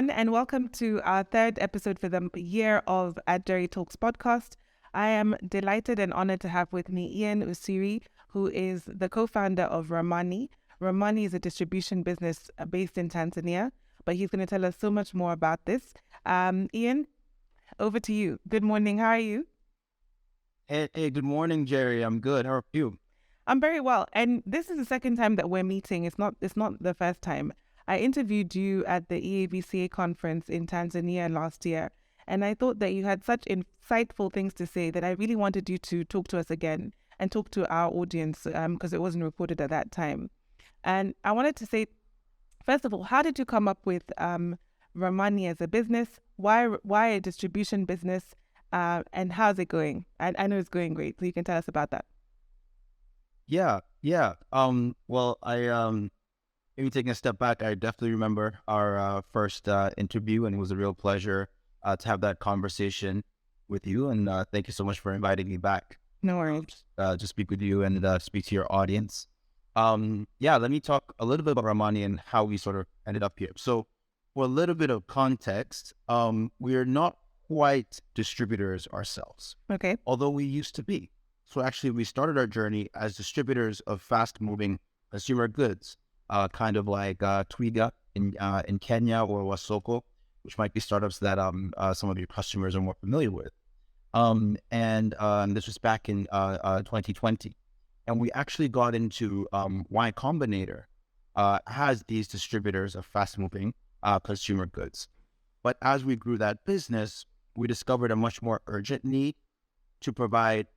everyone, and welcome to our third episode for the year of At Njeri Talks podcast. I am delighted and honored to have with me Iain Usiri, who is the co-founder of Ramani. Ramani is a distribution business based in Tanzania, but he's going to tell us so much more about this. Iain, over to you. Good morning. How are you? Hey, good morning, Jerry. I'm good. How are you? I'm very well. And this is the second time that we're meeting. It's not the first time. I interviewed you at the EABCA conference in Tanzania last year, and I thought that you had such insightful things to say that I really wanted you to talk to us again and talk to our audience because it wasn't recorded at that time. And I wanted to say, first of all, how did you come up with Ramani as a business? Why a distribution business? And how's it going? I know it's going great, so you can tell us about that. Yeah. Well, maybe taking a step back, I definitely remember our first interview, and it was a real pleasure to have that conversation with you. And thank you so much for inviting me back. No worries. To speak with you and speak to your audience. Let me talk a little bit about Ramani and how we sort of ended up here. So, for a little bit of context, we're not quite distributors ourselves. Okay. Although we used to be. So actually, we started our journey as distributors of fast-moving consumer goods, kind of like Twiga in Kenya or Wasoko, which might be startups that some of your customers are more familiar with. This was back in 2020. And we actually got into Y Combinator has these distributors of fast-moving consumer goods. But as we grew that business, we discovered a much more urgent need to provide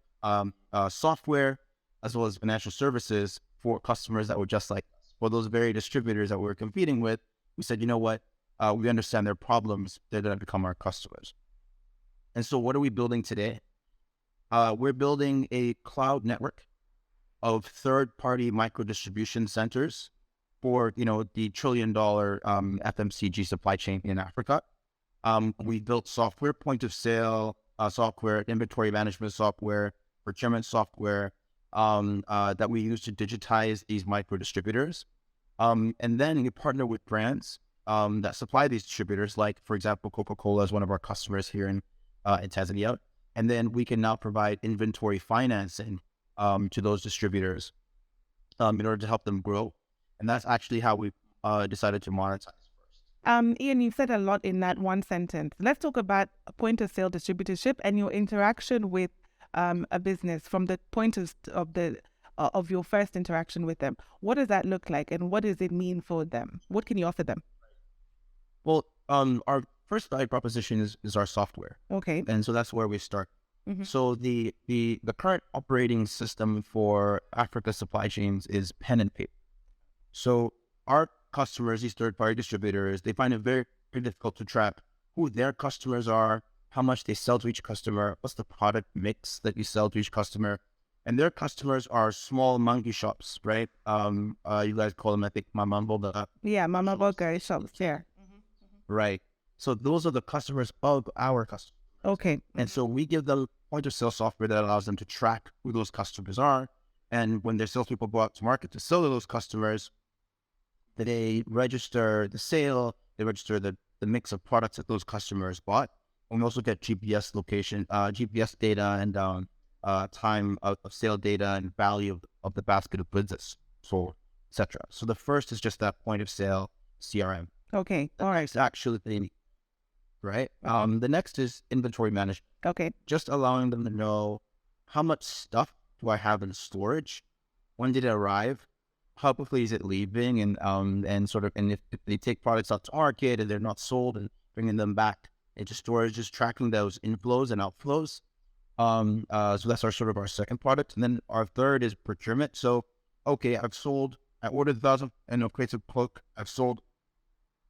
software as well as financial services for customers that were just like us. For those very distributors that we were competing with, we said, you know what, we understand their problems. They're going to become our customers. And so what are we building today? We're building a cloud network of third-party micro-distribution centers for, the trillion-dollar FMCG supply chain in Africa. We built software, point-of-sale software, inventory management software, procurement software that we use to digitize these micro-distributors. And then we partner with brands that supply these distributors, like, for example, Coca-Cola is one of our customers here in Tanzania. And then we can now provide inventory financing to those distributors in order to help them grow. And that's actually how we decided to monetize. Iain, you said a lot in that one sentence. Let's talk about point-of-sale distributorship and your interaction with a business from the point of your first interaction with them. What does that look like, and what does it mean for them? What can you offer them? Well, our first value proposition is our software. Okay. And so that's where we start. Mm-hmm. So the current operating system for Africa supply chains is pen and paper. So our customers, these third-party distributors, they find it very, very difficult to track who their customers are, how much they sell to each customer, what's the product mix that you sell to each customer. And their customers are small monkey shops, right? You guys call them, I think, mama mboga. Yeah, mama mboga shops, yeah. Right. So those are the customers of our customers. Okay. And so we give them point-of-sale software that allows them to track who those customers are. And when their salespeople go out to market to sell to those customers, they register the sale, they register the mix of products that those customers bought. And we also get GPS location, GPS data and time of sale data and value of the basket of goods that's sold, etc. So the first is just that point of sale CRM. Okay. All right. It's actually the need, right? The next is inventory management. Okay. Just allowing them to know how much stuff do I have in storage, when did it arrive, how quickly is it leaving, and if they take products out to market and they're not sold, and bringing them back into storage, just tracking those inflows and outflows. So that's our second product. And then our third is procurement. So, okay, I ordered 1,000 crates of Coke. I've sold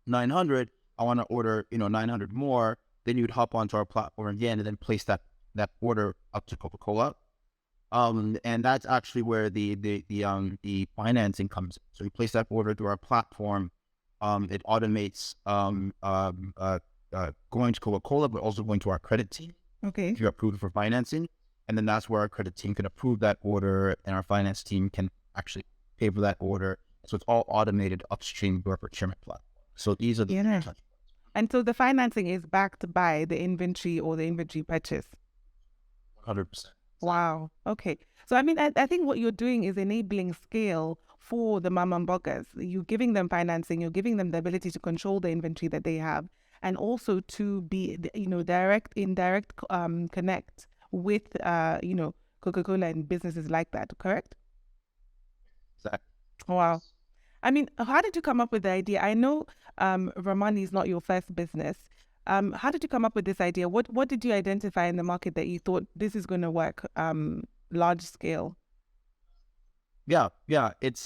900. I want to order, 900 more. Then you'd hop onto our platform again and then place that order up to Coca-Cola. And that's actually where the financing comes in. So we place that order through our platform. It automates going to Coca-Cola, but also going to our credit team. Okay. If you're approved for financing. And then that's where our credit team can approve that order, and our finance team can actually pay for that order. So it's all automated upstream through our procurement platform. So these are the touch points. And so the financing is backed by the inventory or the inventory purchase. 100%. Wow. Okay. So, I mean, I think what you're doing is enabling scale for the mama and bloggers. You're giving them financing, you're giving them the ability to control the inventory that they have, and also to be, indirect connect with, Coca-Cola and businesses like that, correct? Exactly. Wow. I mean, how did you come up with the idea? I know Ramani is not your first business. How did you come up with this idea? What did you identify in the market that you thought this is going to work large scale? Yeah. It's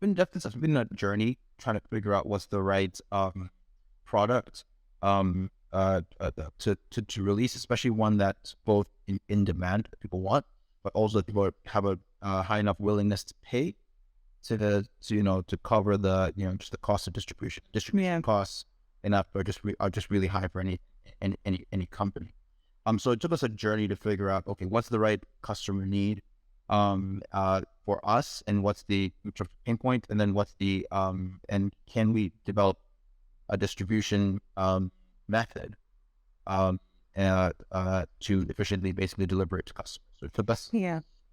been a journey trying to figure out what's the right product to release, especially one that's both in demand that people want, but also that people have a high enough willingness to pay to cover the just the cost of distribution. Distribution costs enough are just really high for any company. So it took us a journey to figure out, okay, what's the right customer need for us, and what's the pain point, and then what's the and can we develop a distribution method to efficiently basically deliver it to customers. So it took us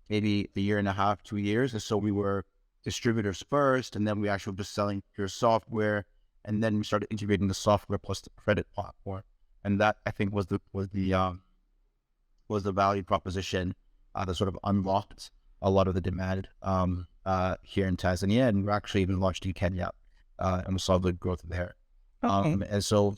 maybe a year and a half, 2 years. And so we were distributors first, and then we actually were just selling pure software. And then we started integrating the software plus the credit platform. And that, I think, was the value proposition that sort of unlocked a lot of the demand here in Tanzania. And we're actually even launched in Kenya, and we saw good growth there. Okay. And so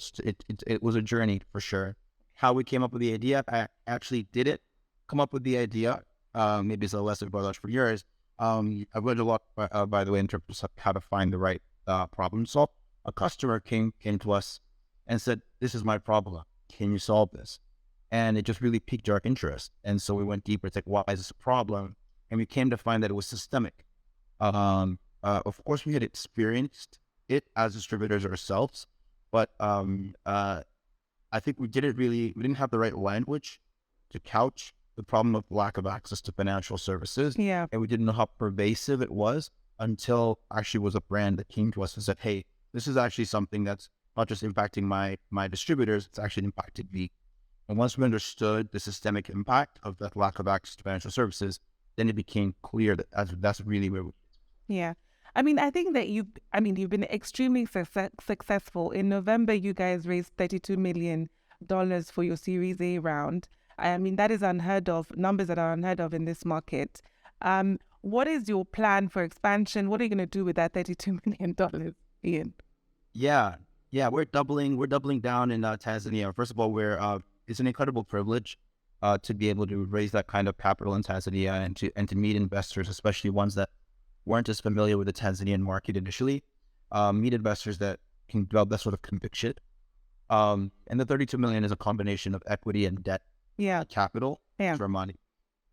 it was a journey for sure. How we came up with the idea, I actually didn't come up with the idea. Maybe it's a lesson for entrepreneurs. I've learned a lot, by the way, in terms of how to find the right problem solve. A customer came to us and said, "This is my problem. Can you solve this?" And it just really piqued our interest. And so we went deeper. It's like, why is this a problem? And we came to find that it was systemic. Of course, we had experienced it as distributors ourselves, but I think we didn't have the right language to couch the problem of lack of access to financial services. Yeah. And we didn't know how pervasive it was until actually was a brand that came to us and said, "Hey, this is actually something that's not just impacting my distributors, it's actually impacting me." And once we understood the systemic impact of that lack of access to financial services, then it became clear that that's really where we. Yeah. I mean, I think that you've been extremely successful. In November, you guys raised $32 million for your Series A round. I mean, that is unheard of, numbers that are unheard of in this market. What is your plan for expansion? What are you going to do with that $32 million, Iain? Yeah, we're doubling down in Tanzania. First of all, it's an incredible privilege to be able to raise that kind of capital in Tanzania and to meet investors, especially ones that weren't as familiar with the Tanzanian market initially. Meet investors that can develop that sort of conviction. And the 32 million is a combination of equity and debt capital for money.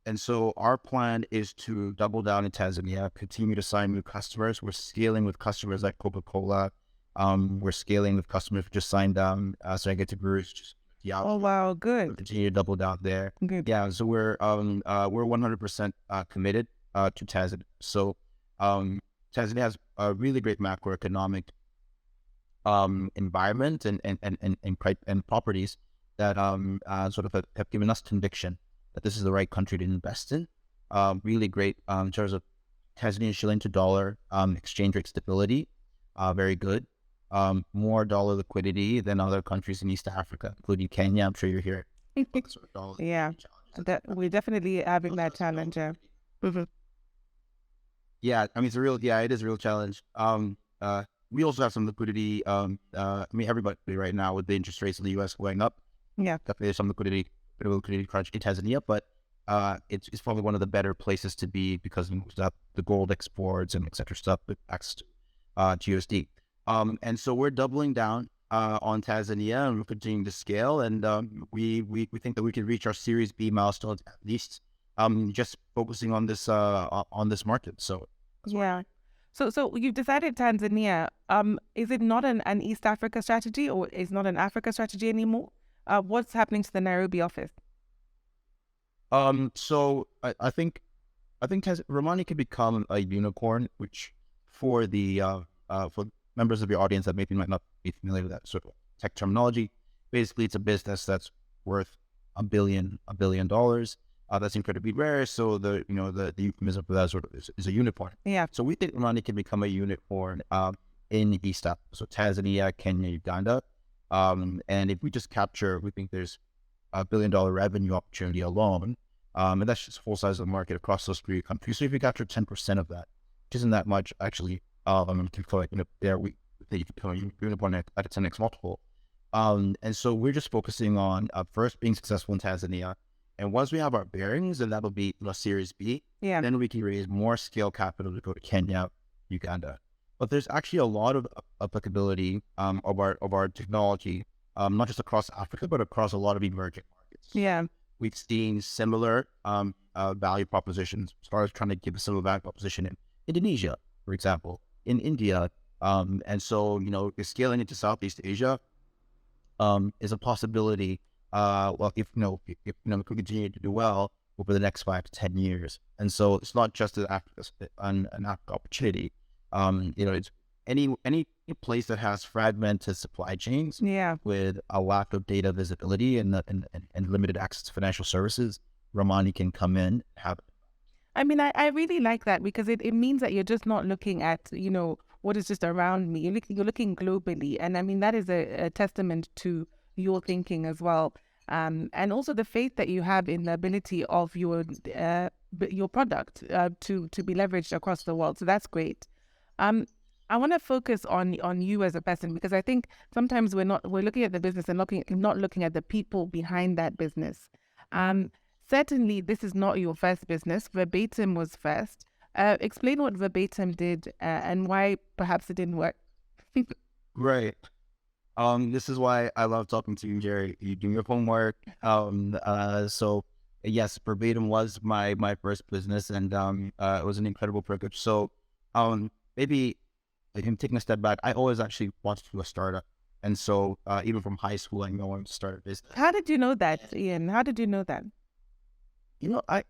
And so our plan is to double down in Tanzania, continue to sign new customers. We're scaling with customers like Coca-Cola. We're scaling with customers who just signed down. So I get to Bruce. Oh wow, good. We'll continue to double down there. Good. Yeah, so we're 100% committed to Tanzania. So Tanzania has a really great macroeconomic environment and properties that sort of have given us conviction that this is the right country to invest in. Really great in terms of Tanzanian shilling to dollar exchange rate stability, very good. More dollar liquidity than other countries in East Africa, including Kenya. I'm sure you're here. Yeah, we're definitely having that challenge. Yeah, I mean, it is a real challenge. We also have some liquidity. I mean, everybody right now with the interest rates in the U.S. going up. Yeah, definitely there's some liquidity crunch in Tanzania, but it's probably one of the better places to be because of the gold exports and et cetera stuff with access to USD. And so we're doubling down on Tanzania, and we're continuing to scale. And we think that we can reach our Series B milestones at least just focusing on this market. So yeah. So you've decided Tanzania. Is it not an East Africa strategy, or is not an Africa strategy anymore? What's happening to the Nairobi office? So I think Ramani can become a unicorn, which for the for members of your audience that maybe might not be familiar with that. So tech terminology. Basically, it's a business that's worth $1 billion. That's incredibly rare. So the euphemism for that sort of is a unicorn. Yeah. So we think Ramani can become a unicorn in East Africa, so Tanzania, Kenya, Uganda. And if we just capture, we think there's $1 billion revenue opportunity alone. And that's just full size of the market across those 3 countries. So if we capture 10% of that, which isn't that much actually, there we think you can become a unicorn at a 10x multiple. And so we're just focusing on first being successful in Tanzania. And once we have our bearings, and that'll be Series B, then we can raise more scale capital to go to Kenya, Uganda. But there's actually a lot of applicability of our technology, not just across Africa, but across a lot of emerging markets. Yeah. We've seen similar value propositions as far as trying to give a similar value proposition in Indonesia, for example, in India. And so, scaling into Southeast Asia is a possibility. Well, if we continue to do well over the next 5 to 10 years. And so it's not just an Africa opportunity. It's any place that has fragmented supply chains with a lack of data visibility and limited access to financial services, Ramani can come in and have. I mean, I really like that because it means that you're just not looking at, what is just around me. You're looking globally. And I mean, that is a testament to your thinking as well. And also the faith that you have in the ability of your product to be leveraged across the world. So that's great. I want to focus on you as a person, because I think sometimes we're looking at the business and not looking at the people behind that business. Certainly, this is not your first business. Verbatim was first. Explain what Verbatim did and why perhaps it didn't work. Right. This is why I love talking to you, Njeri. You do your homework. So yes, Verbatim was my first business, and it was an incredible privilege. So maybe him taking a step back, I always actually wanted to do a startup. And so even from high school, I knew I wanted to start a business. How did you know that, Iain? How did you know that? I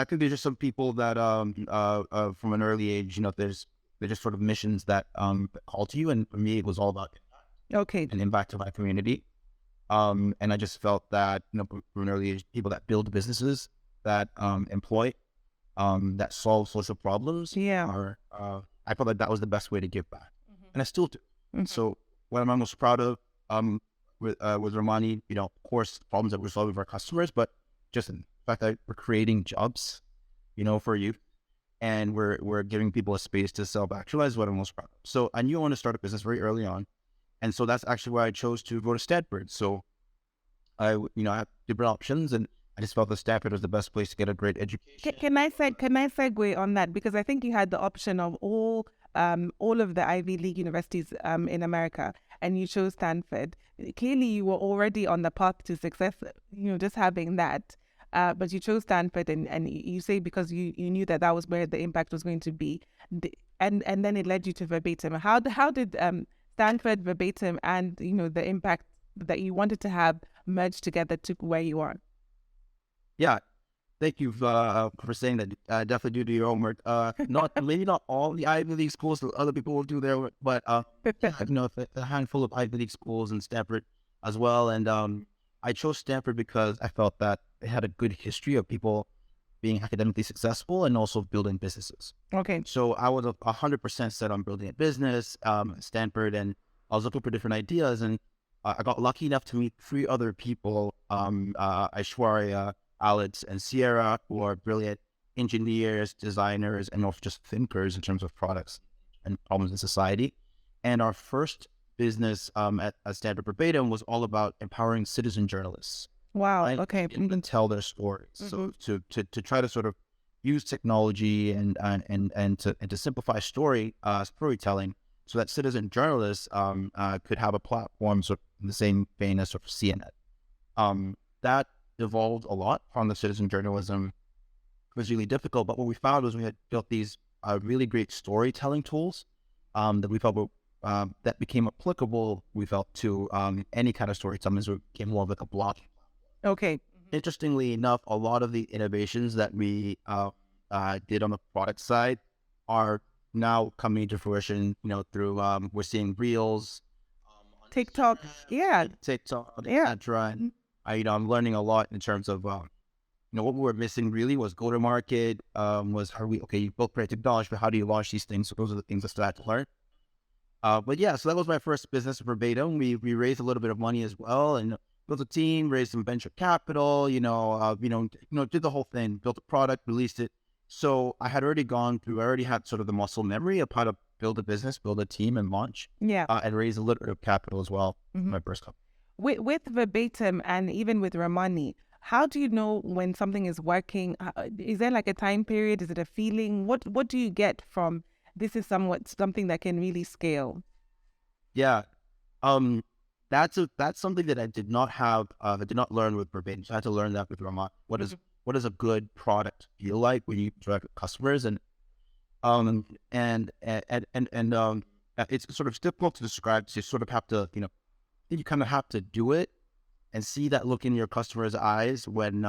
think there's just some people that from an early age, there's just sort of missions that call to you. And for me, it was all about an impact to my community. And I just felt that, from an early age, people that build businesses, that employ, that solve social problems, I felt like that was the best way to give back. And I still do. So what I'm most proud of with Ramani, of course, problems that we're solving for our customers, but just the fact that we're creating jobs, for youth, and we're giving people a space to self-actualize, what I'm most proud of. So I knew I wanted to start a business very early on. And so that's actually why I chose to go to Stanford. So I had different options, and I just felt that Stanford was the best place to get a great education. Can I segue on that? Because I think you had the option of all of the Ivy League universities in America, and you chose Stanford. Clearly, you were already on the path to success, just having that. But you chose Stanford, and you say because you knew that was where the impact was going to be. And then it led you to Verbatim. How did Stanford, Verbatim, and, the impact that you wanted to have merge together to where you are? Yeah. Thank you for saying that. Definitely do your homework. Maybe not all the Ivy League schools, other people will do their work, but a handful of Ivy League schools and Stanford as well. And I chose Stanford because I felt that it had a good history of people being academically successful and also building businesses. Okay. So I was 100% set on building a business at Stanford, and I was looking for different ideas, and I got lucky enough to meet 3 other people, Aishwarya, Alex, and Sierra, who are brilliant engineers, designers, and also just thinkers in terms of products and problems in society. And our first business at Stanford Verbatim was all about empowering citizen journalists. Wow. Right? Okay. And tell their stories. So to try to sort of use technology and to simplify storytelling, so that citizen journalists could have a platform sort of in the same vein as sort of CNN. That evolved a lot from the citizen journalism. It was really difficult, but what we found was we had built these really great storytelling tools that we felt that became applicable, we felt, to any kind of storytelling. So it became more of like a blog. Okay. Interestingly enough, a lot of the innovations that we did on the product side are now coming to fruition, through we're seeing Reels, TikTok. Yeah. TikTok, Yeah. etc. I'm learning a lot in terms of what we were missing really was go to market. Was how we you built great technology, but how do you launch these things? So those are the things I still had to learn. But yeah, so that was my first business verbatim. We raised a little bit of money as well, and built a team, raised some venture capital. Did the whole thing, built a product, released it. So I had already gone through. I already had sort of the muscle memory of how to build a business, build a team, and launch. Yeah. And raise a little bit of capital as well. Mm-hmm. My first company. With verbatim and even with Ramani, how do you know when something is working? Is there like a time period? Is it a feeling? What do you get from this is something that can really scale? Yeah. That's something that I did not have, I did not learn with verbatim. So I had to learn that with Ramani. What does a good product feel like when you interact with customers? And it's sort of difficult to describe. So you sort of have to, you kind of have to do it and see that look in your customer's eyes when you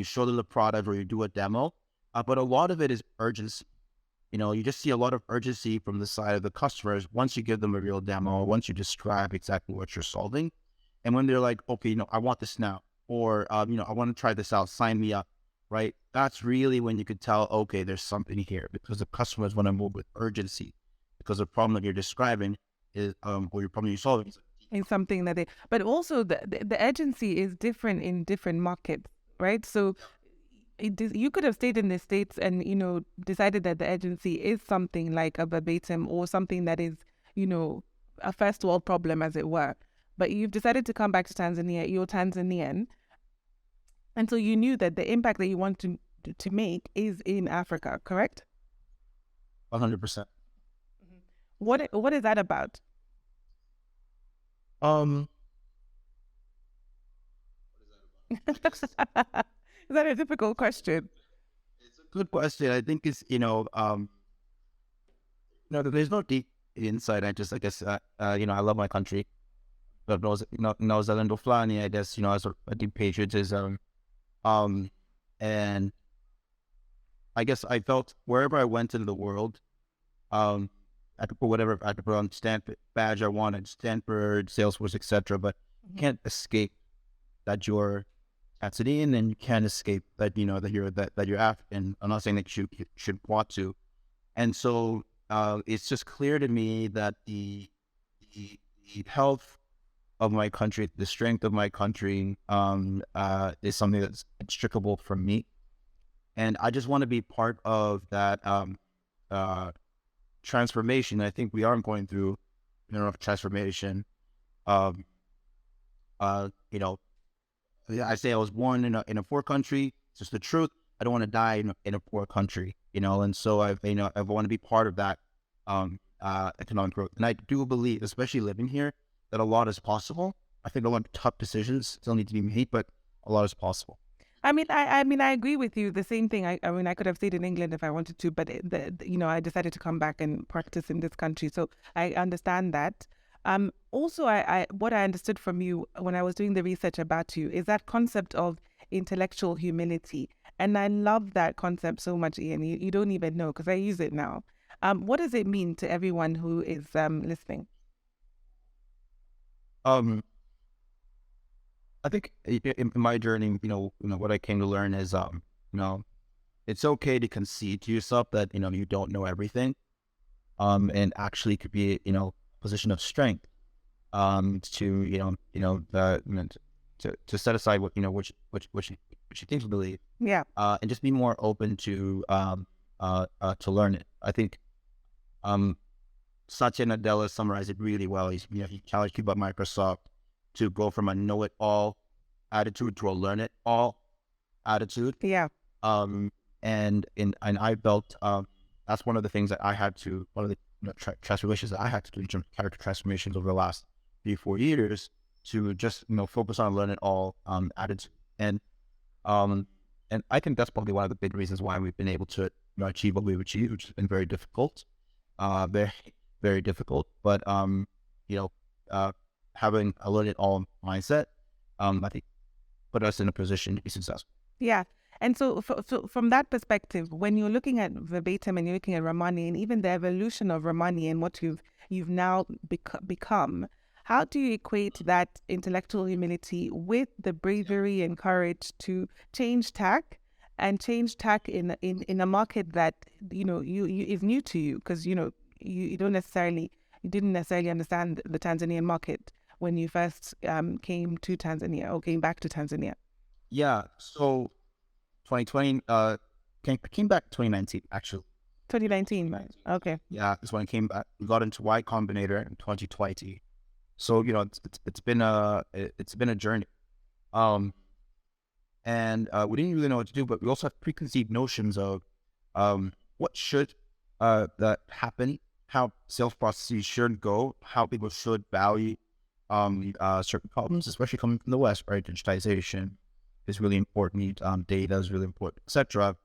show them the product or you do a demo. But a lot of it is urgency. You just see a lot of urgency from the side of the customers once you give them a real demo, once you describe exactly what you're solving. And when they're like, okay, I want this now, or, I want to try this out, sign me up, right? That's really when you could tell, okay, there's something here because the customers want to move with urgency because the problem that you're describing is, or your problem you're solving is something that but also the urgency is different in different markets, right? So you could have stayed in the States and, decided that the urgency is something like a verbatim or something that is, a first world problem, as it were. But you've decided to come back to Tanzania. You're Tanzanian. And so you knew that the impact that you want to make is in Africa, correct? 100%. What is that about? Is that a difficult question? It's a good question. I think it's, there's no deep insight. I guess, I love my country. But Zalendo Flani, I guess, I sort of a deep patriotism. And I guess I felt wherever I went in the world, I could put whatever, I could put on Stanford badge I wanted, Stanford, Salesforce, etc. But you can't escape that you're Tanzanian, and you can't escape that that you're African. I'm not saying that you should want to, and so it's just clear to me that the health of my country, the strength of my country, is something that's inextricable from me, and I just want to be part of that transformation. I think we are going through transformation. I say I was born in a poor country. It's just the truth. I don't want to die in a poor country, and so I want to be part of that economic growth. And I do believe, especially living here, that a lot is possible. I think a lot of tough decisions still need to be made, but a lot is possible. I mean, I agree with you. The same thing. I could have stayed in England if I wanted to, but I decided to come back and practice in this country. So I understand that. Also, what I understood from you when I was doing the research about you is that concept of intellectual humility. And I love that concept so much, Iain. You don't even know because I use it now. What does it mean to everyone who is listening? I think in my journey, what I came to learn is, it's okay to concede to yourself that, you don't know everything. And actually could be, position of strength, to set aside what you think you believe. Yeah. And just be more open to learn it. I think, Satya Nadella summarized it really well. He challenged people at Microsoft to go from a know-it-all attitude to a learn-it-all attitude. Yeah. And I felt that's one of the things that I had to, one of the transformations that I had to do in terms of character transformations over the last 3-4 years, to just focus on learn-it-all attitude. And I think that's probably one of the big reasons why we've been able to achieve what we've achieved, which has been very difficult, very, very difficult. But having a learn-it-all mindset, I think, put us in a position to be successful. Yeah. And so from that perspective, when you're looking at verbatim and you're looking at Ramani and even the evolution of Ramani and what you've you've now become. How do you equate that intellectual humility with the bravery and courage to change tack in a market that you is new to you, because you didn't necessarily understand the Tanzanian market when you first came to Tanzania or came back to Tanzania? Yeah. So 2020 came back 2019 actually. 2019. Okay. Yeah, that's when I came back. We got into Y Combinator in 2020. So it's been a journey. And we didn't really know what to do, but we also have preconceived notions of what should that happen, how sales processes should go, how people should value certain problems, especially coming from the West, right? Digitization is really important, data is really important, etc.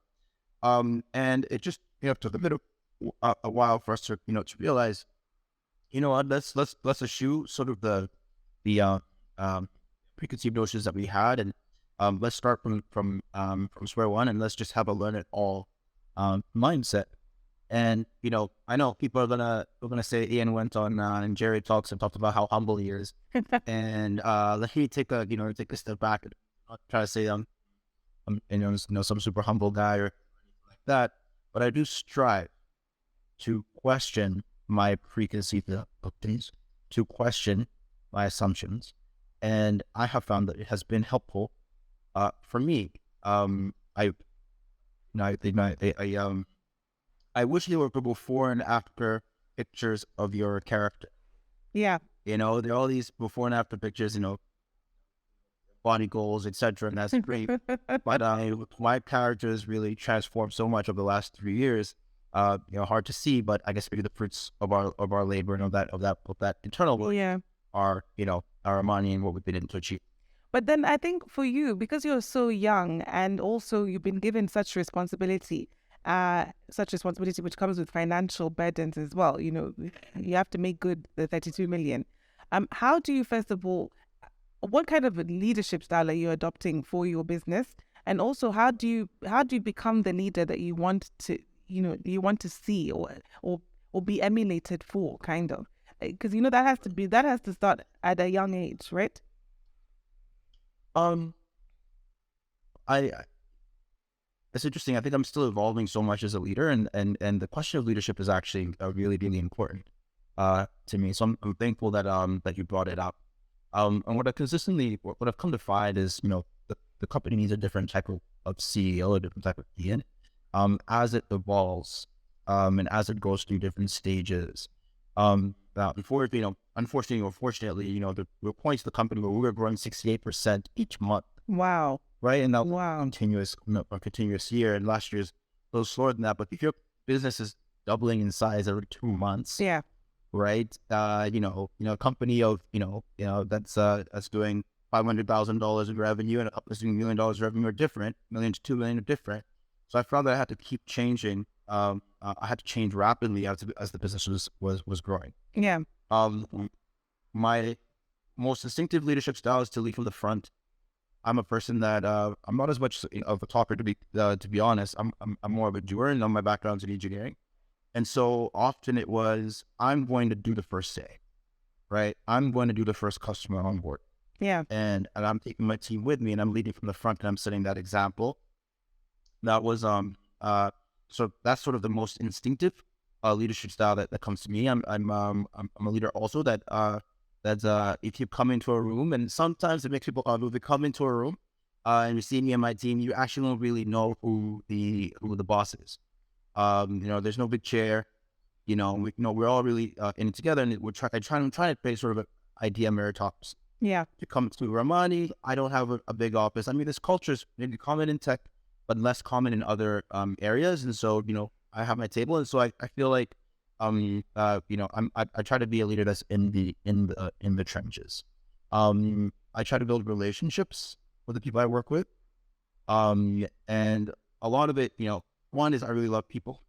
And it just took a bit of a while for us to to realize, what, let's eschew sort of the preconceived notions that we had, and let's start from square one, and let's just have a learn it all mindset. And I know people are gonna say Iain went on Njeri Talks and talked about how humble he is, and let me take a step back and not try to say I'm some super humble guy or like that, but I do strive to question my preconceived things, to question my assumptions, and I have found that it has been helpful for me. I wish there were before and after pictures of your character. Yeah. There are all these before and after pictures, body goals, etc. And that's great. But my character has really transformed so much over the last 3 years. Hard to see, but I guess maybe the fruits of our labor and of that internal work are our Ramani and what we've been able to achieve. But then I think for you, because you're so young and also you've been given such responsibility which comes with financial burdens as well. You have to make good the 32 million. How do you, first of all, what kind of leadership style are you adopting for your business? And also, how do you become the leader that you want to see or be emulated for, kind of? Because that has to start at a young age, right? It's interesting. I think I'm still evolving so much as a leader, and the question of leadership is actually really, really important to me. So I'm thankful that you brought it up. And what I've come to find is, the company needs a different type of CEO, a different type of Ian, as it evolves, and as it goes through different stages. Before, unfortunately or fortunately, there were points in the company where we were growing 68% each month. Wow. Right. And that a continuous year. And last year's a little slower than that. But if your business is doubling in size every 2 months, right? A company of, that's doing $500,000 in revenue and a company that's doing $1 million revenue are different, $1 million to $2 million are different. So I found that I had to keep changing. I had to change rapidly as the business was growing. Yeah. My most instinctive leadership style is to lead from the front. I'm a person that I'm not as much of a talker to be honest. I'm more of a doer, and my background's in engineering, and so often it was I'm going to do the first say, right? I'm going to do the first customer on board. Yeah, and I'm taking my team with me, and I'm leading from the front, and I'm setting that example. That was so that's sort of the most instinctive leadership style that comes to me. I'm a leader also that if you come into a room, and sometimes it makes people if you come into a room and you see me and my team, you actually don't really know who the boss is. There's no big chair. We're all really in it together, and I'm trying to create sort of an idea meritocracy. Yeah. To come to Ramani, I don't have a big office. I mean, this culture is maybe common in tech, but less common in other areas. And so, I have my table, and so I feel like I try to be a leader that's in the trenches. I try to build relationships with the people I work with, and a lot of it, one is I really love people,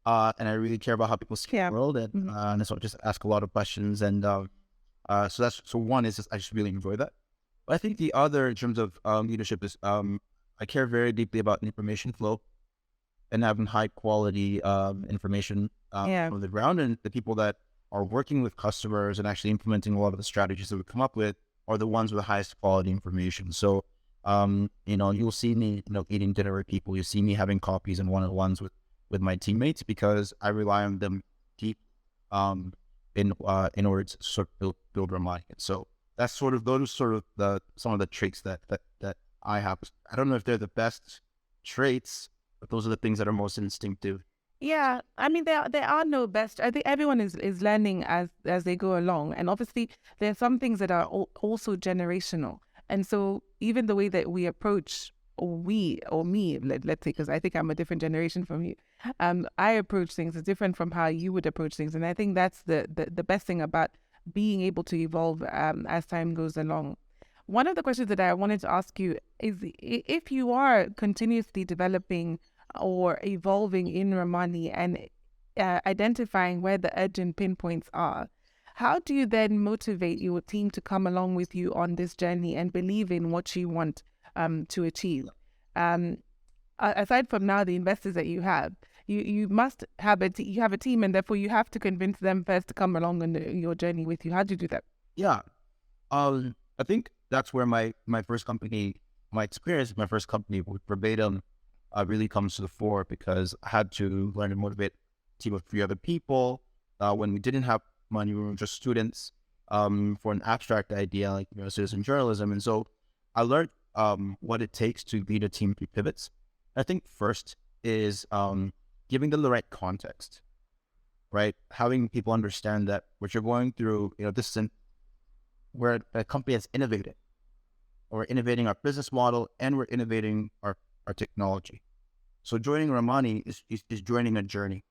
and I really care about how people see the world, and so I just ask a lot of questions, and so one is I just really enjoy that. But I think the other, in terms of leadership, is I care very deeply about information flow and having high quality information from the ground, and the people that are working with customers and actually implementing a lot of the strategies that we come up with are the ones with the highest quality information. So, you'll see me, eating dinner with people. You see me having coffees and one-on-ones with my teammates because I rely on them deep, in order to sort of build Ramani. And so that's some of the traits that I have. I don't know if they're the best traits, but those are the things that are most instinctive. Yeah, I mean there are no best. I think everyone is learning as they go along, and obviously there are some things that are also generational. And so even the way that we approach, or we or me, let's say, because I think I'm a different generation from you, I approach things is different from how you would approach things, and I think that's the best thing about being able to evolve as time goes along. One of the questions that I wanted to ask you is if you are continuously developing or evolving in Ramani and identifying where the urgent pinpoints are, how do you then motivate your team to come along with you on this journey and believe in what you want to achieve? Aside from now the investors that you have, you must have you have a team, and therefore you have to convince them first to come along on your journey with you. How do you do that? Yeah. I think that's where my first company, my experience with my first company with Verbatim really comes to the fore, because I had to learn to motivate a team of 3 other people. When we didn't have money, we were just students for an abstract idea like citizen journalism. And so I learned what it takes to lead a team through pivots. I think first is giving them the right context, right? Having people understand that what you're going through, this isn't where a company has innovated. We're innovating our business model and we're innovating our technology. So joining Ramani is joining a journey.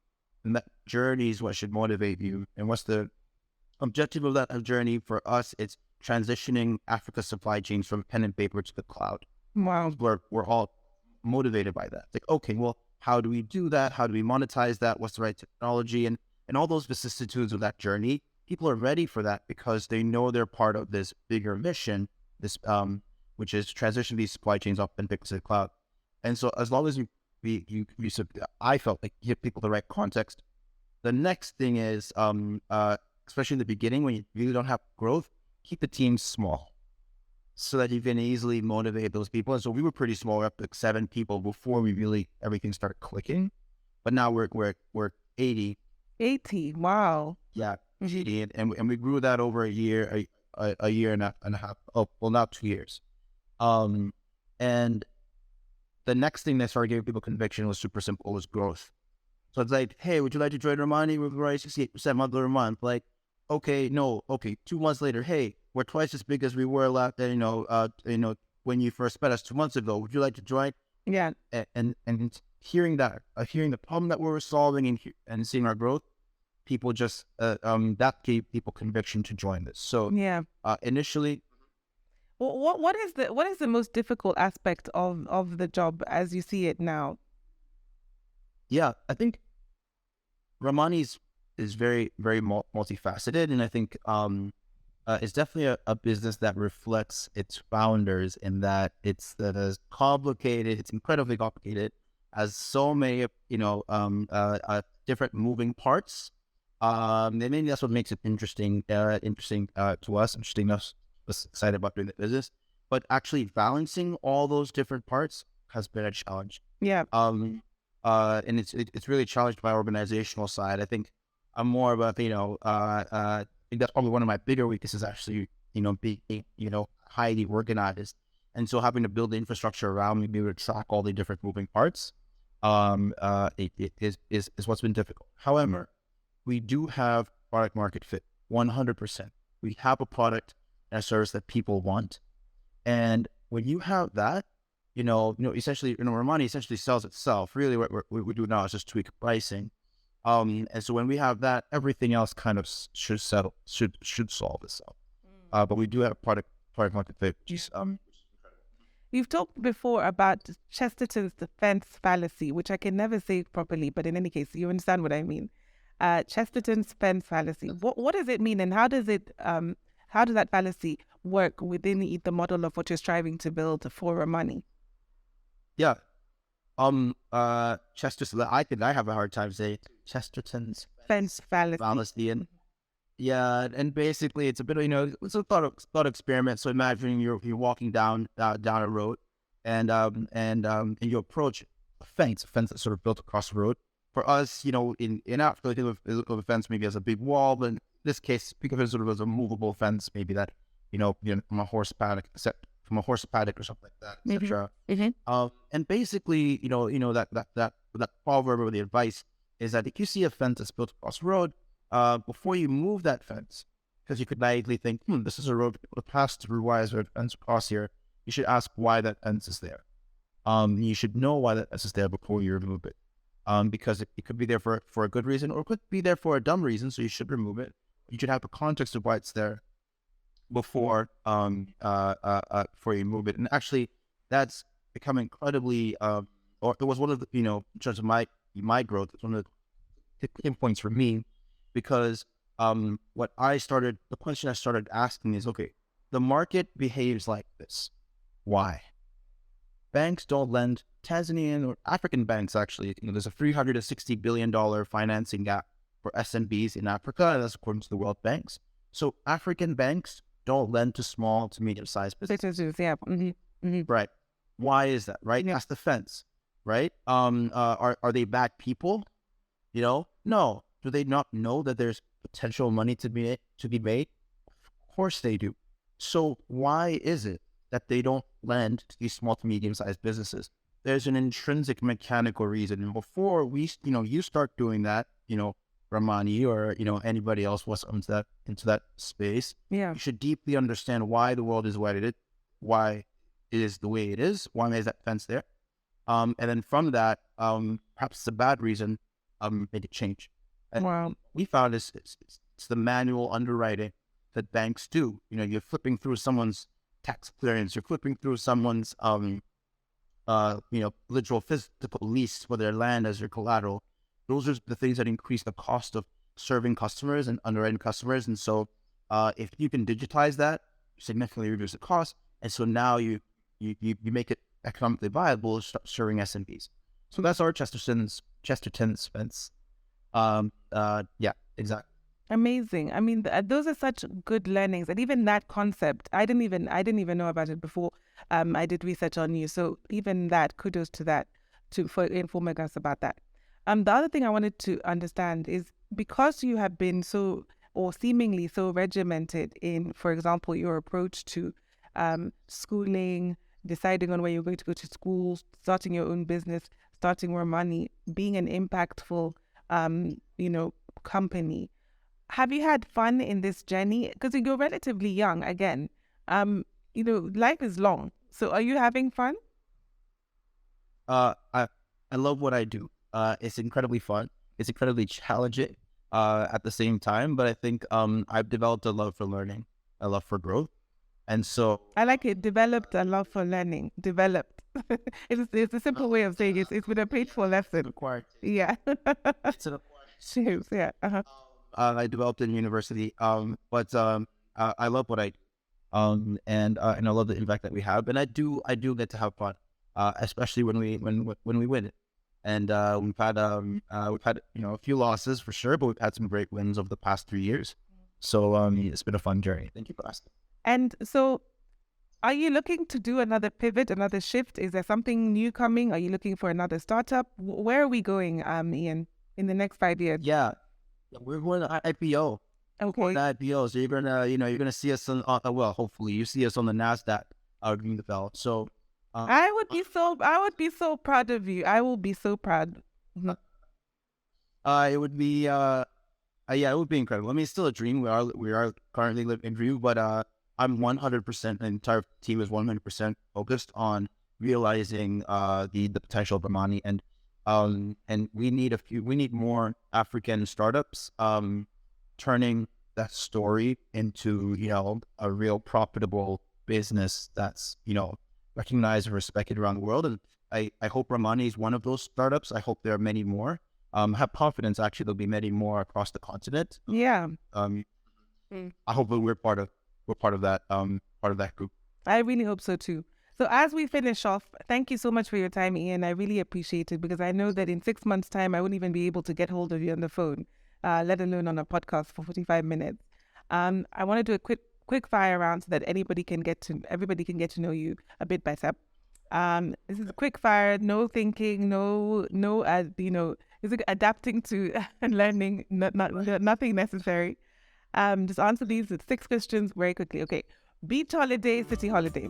And that journey is what should motivate you. And what's the objective of that journey? For us, it's transitioning Africa's supply chains from pen and paper to the cloud. Wow. We're all motivated by that. It's like, okay, well, how do we do that? How do we monetize that? What's the right technology? And all those vicissitudes of that journey, people are ready for that because they know they're part of this bigger mission, this which is transition these supply chains off pen and paper to the cloud. And so as long as I felt like give people the right context. The next thing is, especially in the beginning when you really don't have growth, keep the team small so that you can easily motivate those people. And so we were pretty small, up to 7 people before we really everything started clicking. But now we're 80. 80, wow. Yeah, 80, and we grew that over a year and a half. Oh, well, now 2 years. And the next thing that started giving people conviction was super simple, was growth. So it's like, hey, would you like to join Ramani? We're growing 68% month over month. Like, okay, no, okay. 2 months later, hey, we're twice as big as we were last, when you first met us 2 months ago. Would you like to join? Yeah. And hearing that, hearing the problem that we were solving and seeing our growth, people just that gave people conviction to join this. So yeah, initially. What is the most difficult aspect of the job as you see it now? Yeah, I think Ramani is very, very multifaceted, and I think it's definitely a business that reflects its founders in that it's complicated. It's incredibly complicated, has so many different moving parts. And maybe that's what makes it interesting to us. Interesting us excited about doing the business, but actually balancing all those different parts has been a challenge. Yeah. And it's really challenged my organizational side. I think I'm more of a I think that's probably one of my bigger weaknesses, actually, being highly organized, and so having to build the infrastructure around me, be able to track all the different moving parts, it is what's been difficult. However, we do have product market fit, 100%. We have a product and a service that people want, and when you have that, essentially, Ramani essentially sells itself. Really, what we do now is just tweak pricing. And so when we have that, everything else kind of should solve itself. But we do have product market fit, which is You've talked before about Chesterton's defense fallacy, which I can never say properly, but in any case, you understand what I mean. Chesterton's defense fallacy. What does it mean, and how does that fallacy work within the model of what you're striving to build for Ramani? Yeah. Chesterton. I have a hard time saying Chesterton's defense fallacy. And Yeah, and basically it's a bit of, it's a thought experiment. So imagine you're walking down a road, and you approach a fence that's sort of built across the road. For us, in Africa, think of a fence maybe as a big wall, but in this case, think of it sort of as a movable fence, maybe that from a horse paddock, or something like that, etc. And basically, that proverb or the advice is that if you see a fence that's built across the road, before you move that fence, because you could naively think, this is a road people to pass through, why is there a fence across here? You should ask why that fence is there. You should know why that fence is there before you remove it. Because it could be there for a good reason, or it could be there for a dumb reason, so you should remove it. You should have the context of why it's there before you move it. And actually, that's become incredibly, or it was one of the, in terms of my growth, it's one of the tipping points for me, because the question I started asking is, okay, the market behaves like this. Why? Banks don't lend. Tanzanian or African banks, actually, there's a $360 billion financing gap for SMBs in Africa, and that's according to the World Banks. So African banks don't lend to small to medium-sized businesses. Yeah. Right. Why is that? Right. Yeah. That's the fence. Right. Are they bad people? No. Do they not know that there's potential money to be made? Of course they do. So why is it that they don't lend to these small to medium-sized businesses? There's an intrinsic mechanical reason. And before you start doing that, Ramani or, anybody else was into that space, Yeah. you should deeply understand why the world is what it is, why it is the way it is, why is that fence there? And then from that, perhaps it's a bad reason, make it change. And Wow. we found it's the manual underwriting that banks do. You're flipping through someone's tax clearance, you're flipping through someone's literal physical lease for their land as your collateral. Those are the things that increase the cost of serving customers and underwriting customers. And so if you can digitize that, you significantly reduce the cost. And so now you make it economically viable to start serving SMBs. So that's our Chesterton's fence. Yeah, exactly. Amazing. I mean, those are such good learnings, and even that concept, I didn't even know about it before. I did research on you, so even that, kudos to that, for informing us about that. The other thing I wanted to understand is, because you have been so, or seemingly so, regimented in, for example, your approach to schooling, deciding on where you're going to go to school, starting your own business, starting Ramani, being an impactful, company. Have you had fun in this journey? Because you're relatively young again. Life is long. So are you having fun? I love what I do. It's incredibly fun. It's incredibly challenging at the same time. But I think I've developed a love for learning, a love for growth. And so I like it. Developed a love for learning. Developed. It's a simple way of saying it. It's been a painful lesson. Acquired. Yeah. It's an acquired. Cheers. Yeah. I developed in university. But I love what I do. And I love the impact that we have. And I do get to have fun, especially when we win it. And we've had a few losses for sure, but we've had some great wins over the past 3 years. So it's been a fun journey. Thank you for asking. And so, are you looking to do another pivot, another shift? Is there something new coming? Are you looking for another startup? Where are we going, Iain, in the next 5 years? Yeah, we're going to IPO. Okay. IPO. So you're gonna see us on. Hopefully you see us on the NASDAQ. Ring the bell. So I would be so proud of you. I will be so proud. It would be it would be incredible. I mean, it's still a dream. We are currently living in dream, but I'm 100%. The entire team is 100% focused on realizing the potential of Ramani, and we need more African startups turning that story into a real profitable business that's recognized and respected around the world. And I hope Ramani is one of those startups. I hope there are many more. Have confidence. Actually, there'll be many more across the continent. Yeah. I hope that we're part of that group. I really hope so too. So as we finish off, thank you so much for your time, Iain. I really appreciate it, because I know that in 6 months' time, I wouldn't even be able to get hold of you on the phone, let alone on a podcast for 45 minutes. I want to do a quick fire round so that everybody can get to know you a bit better. This is a quick fire, no thinking, no, is it adapting to and learning, nothing necessary. Just answer these 6 questions very quickly. Okay. Beach holiday, city holiday.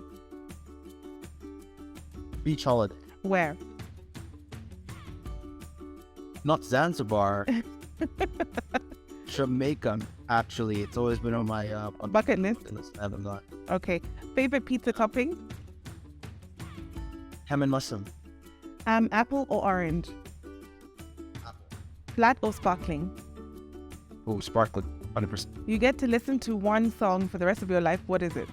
Beach holiday. Where? Not Zanzibar. Jamaica, actually. It's always been on my bucket list. I haven't gone. Okay. Favorite pizza topping? Ham and mushroom. Apple or orange? Apple. Flat or sparkling? Oh, sparkling, 100%. You get to listen to one song for the rest of your life. What is it?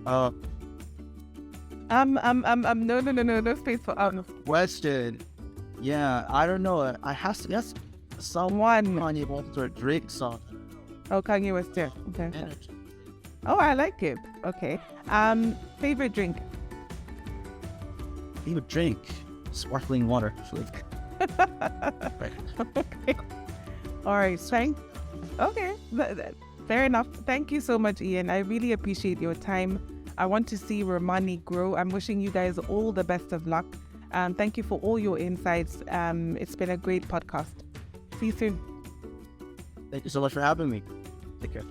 No space for Question. Yeah, I don't know. I have to. Yes, someone. Kanye wants to drink song. Oh, Kanye West. Yeah. Okay. Energy. Oh, I like it. Okay. Favorite drink? Favorite drink? Sparkling water. Right. Okay. All right. Okay. Fair enough. Thank you so much, Iain. I really appreciate your time. I want to see Ramani grow. I'm wishing you guys all the best of luck. Thank you for all your insights. It's been a great podcast. See you soon. Thank you so much for having me. Take care.